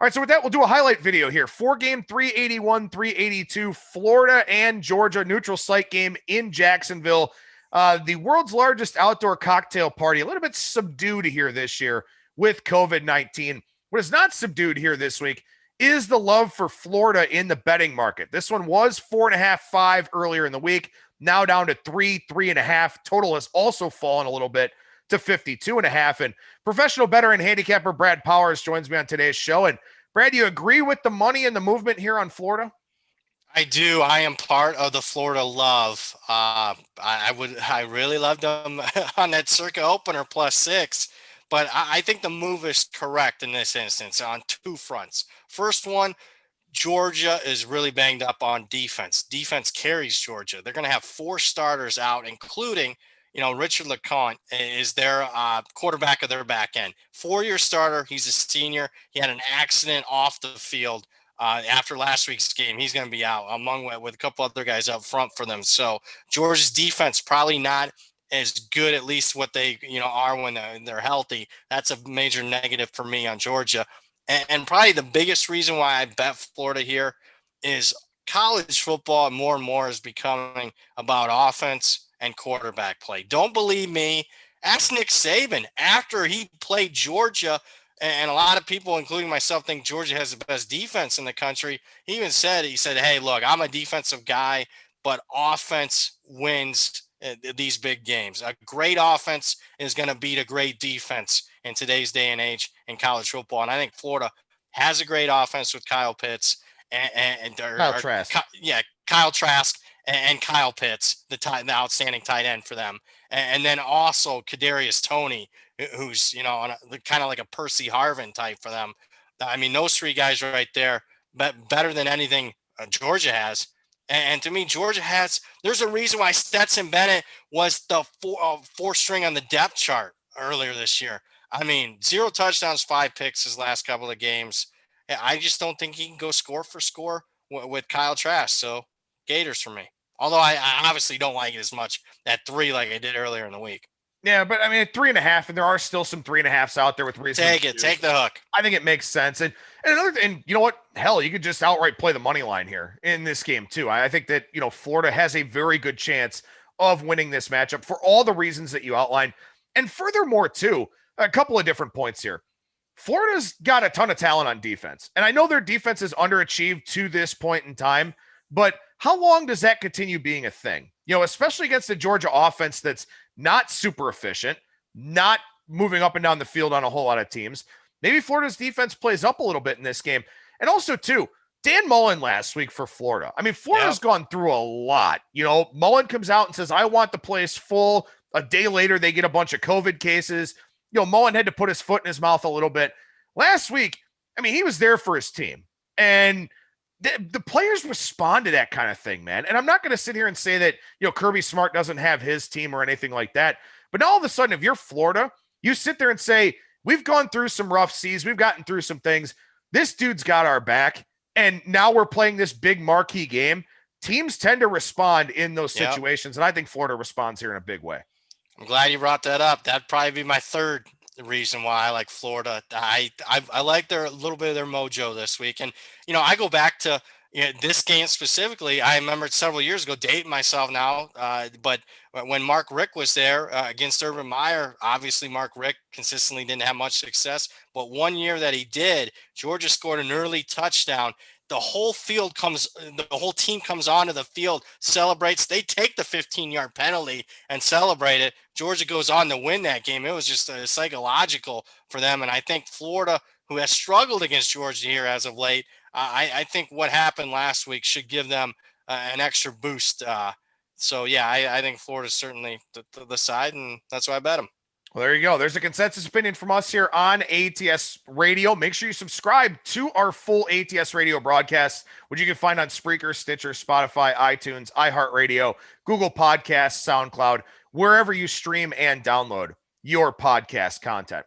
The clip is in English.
All right, so with that, we'll do a highlight video here. 4-game, 381, 382, Florida and Georgia neutral site game in Jacksonville. The world's largest outdoor cocktail party, a little bit subdued here this year with COVID-19. What is not subdued here this week is the love for Florida in the betting market. This one was 4.5, 5 earlier in the week, now down to 3, 3.5. Total has also fallen a little bit to 52.5. And professional bettor and handicapper Brad Powers joins me on today's show. And Brad, do you agree with the money and the movement here on Florida? I do. I am part of the Florida love. I really loved them on that circa opener +6, but I think the move is correct in this instance on two fronts. First one, Georgia is really banged up on defense. Defense carries Georgia. They're going to have four starters out, including, Richard LeCounte is their quarterback of their back end. 4-year starter. He's a senior. He had an accident off the field after last week's game. He's going to be out along with a couple other guys up front for them. So Georgia's defense probably not as good, at least what they are when they're healthy. That's a major negative for me on Georgia. And probably the biggest reason why I bet Florida here is college football more and more is becoming about offense and quarterback play. Don't believe me? Ask Nick Saban after he played Georgia, and a lot of people, including myself, think Georgia has the best defense in the country. He even said, hey, look, I'm a defensive guy, but offense wins these big games. A great offense is going to beat a great defense in today's day and age in college football. And I think Florida has a great offense with Kyle Pitts and Kyle Trask. Kyle Trask and Kyle Pitts, the outstanding tight end for them. And then also Kadarius Toney, who's, kind of like a Percy Harvin type for them. I mean, those three guys right there, better than anything Georgia has. And to me, there's a reason why Stetson Bennett was the fourth string on the depth chart earlier this year. I mean, 0 touchdowns, 5 picks his last couple of games. I just don't think he can go score for score with Kyle Trask. So Gators for me. Although I obviously don't like it as much at 3 like I did earlier in the week. Yeah, but I mean, at 3.5, and there are still some 3.5s out there with reason. Take the hook. I think it makes sense. And another thing, you know what? Hell, you could just outright play the money line here in this game too. I think that, Florida has a very good chance of winning this matchup for all the reasons that you outlined. And furthermore, too, a couple of different points here. Florida's got a ton of talent on defense. And I know their defense is underachieved to this point in time, but how long does that continue being a thing? Especially against the Georgia offense that's not super efficient, not moving up and down the field on a whole lot of teams. Maybe Florida's defense plays up a little bit in this game. And also, too, Dan Mullen last week for Florida. I mean, Florida's gone through a lot. Mullen comes out and says, I want the place full. A day later, they get a bunch of COVID cases. Mullen had to put his foot in his mouth a little bit. Last week, I mean, he was there for his team. And the players respond to that kind of thing, man. And I'm not going to sit here and say that, Kirby Smart doesn't have his team or anything like that. But now all of a sudden, if you're Florida, you sit there and say, we've gone through some rough seas. We've gotten through some things. This dude's got our back. And now we're playing this big marquee game. Teams tend to respond in those situations. And I think Florida responds here in a big way. I'm glad you brought that up. That'd probably be my third reason why I like Florida. I like a little bit of their mojo this week. And, I go back to this game specifically. I remember several years ago, dating myself now, but when Mark Richt was there against Urban Meyer, obviously Mark Richt consistently didn't have much success. But one year that he did, Georgia scored an early touchdown. The whole team comes onto the field, celebrates. They take the 15-yard penalty and celebrate it. Georgia goes on to win that game. It was just psychological for them. And I think Florida, who has struggled against Georgia here as of late, I think what happened last week should give them an extra boost. I think Florida's certainly the side, and that's why I bet them. Well, there you go. There's a consensus opinion from us here on ATS Radio. Make sure you subscribe to our full ATS Radio broadcasts, which you can find on Spreaker, Stitcher, Spotify, iTunes, iHeartRadio, Google Podcasts, SoundCloud, wherever you stream and download your podcast content.